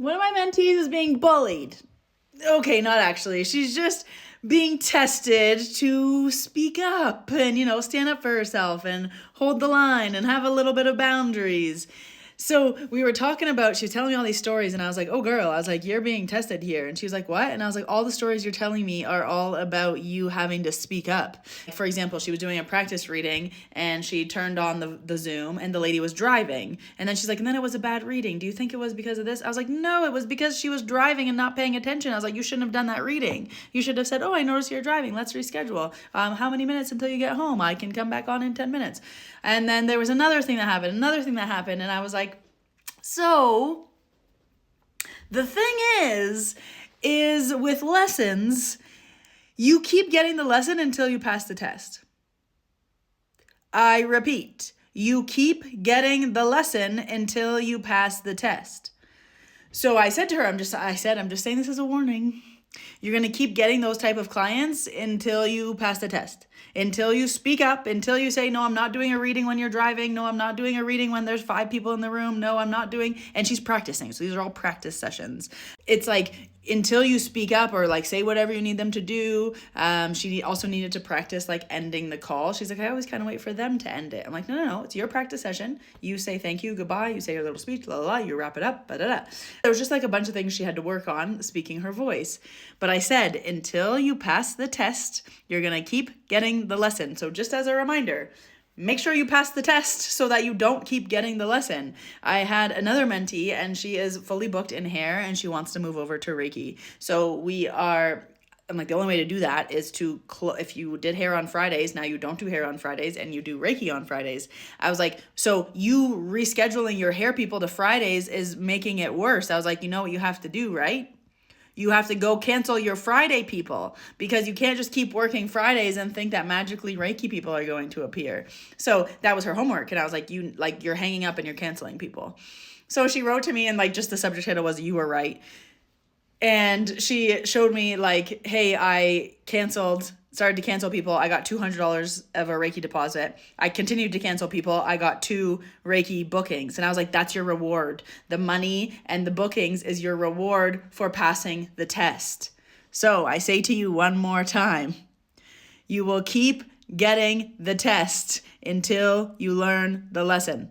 one of my mentees is being bullied. Okay, not actually. She's just being tested to speak up and, stand up for herself and hold the line and have a little bit of boundaries. So we were talking about, she was telling me all these stories, and I was like, oh girl, I was like, you're being tested here. And she was like, what? And I was like, all the stories you're telling me are all about you having to speak up. For example, she was doing a practice reading and she turned on the Zoom and the lady was driving. And then she's like, and then it was a bad reading. Do you think it was because of this? I was like, no, it was because she was driving and not paying attention. I was like, you shouldn't have done that reading. You should have said, oh, I noticed you're driving. Let's reschedule. How many minutes until you get home? I can come back on in 10 minutes. And then there was another thing that happened. And I was like, so the thing is with lessons, you keep getting the lesson until you pass the test. I repeat, you keep getting the lesson until you pass the test. So I said to her, I'm just saying this as a warning. You're going to keep getting those type of clients until you pass the test, until you speak up, until you say, no, I'm not doing a reading when you're driving. No, I'm not doing a reading when there's 5 people in the room. No, I'm not doing, and she's practicing. So these are all practice sessions. It's like, until you speak up or like say whatever you need them to do. She also needed to practice like ending the call. She's like, I always kind of wait for them to end it. I'm like, no, it's your practice session. You say thank you, goodbye. You say your little speech, la la la. You wrap it up, da da da. There was just like a bunch of things she had to work on speaking her voice. But I said, until you pass the test, you're gonna keep getting the lesson. So just as a reminder, make sure you pass the test so that you don't keep getting the lesson. I had another mentee and she is fully booked in hair and she wants to move over to Reiki. So I'm like, the only way to do that is to, if you did hair on Fridays, now you don't do hair on Fridays and you do Reiki on Fridays. I was like, so you rescheduling your hair people to Fridays is making it worse. I was like, you know what you have to do, right? You have to go cancel your Friday people because you can't just keep working Fridays and think that magically Reiki people are going to appear. So that was her homework. And I was like, you're hanging up and you're canceling people. So she wrote to me and like just the subject title was, you were right. And she showed me like, hey, I started to cancel people. I got $200 of a Reiki deposit. I continued to cancel people. I got 2 Reiki bookings. And I was like, that's your reward. The money and the bookings is your reward for passing the test. So I say to you one more time, you will keep getting the test until you learn the lesson.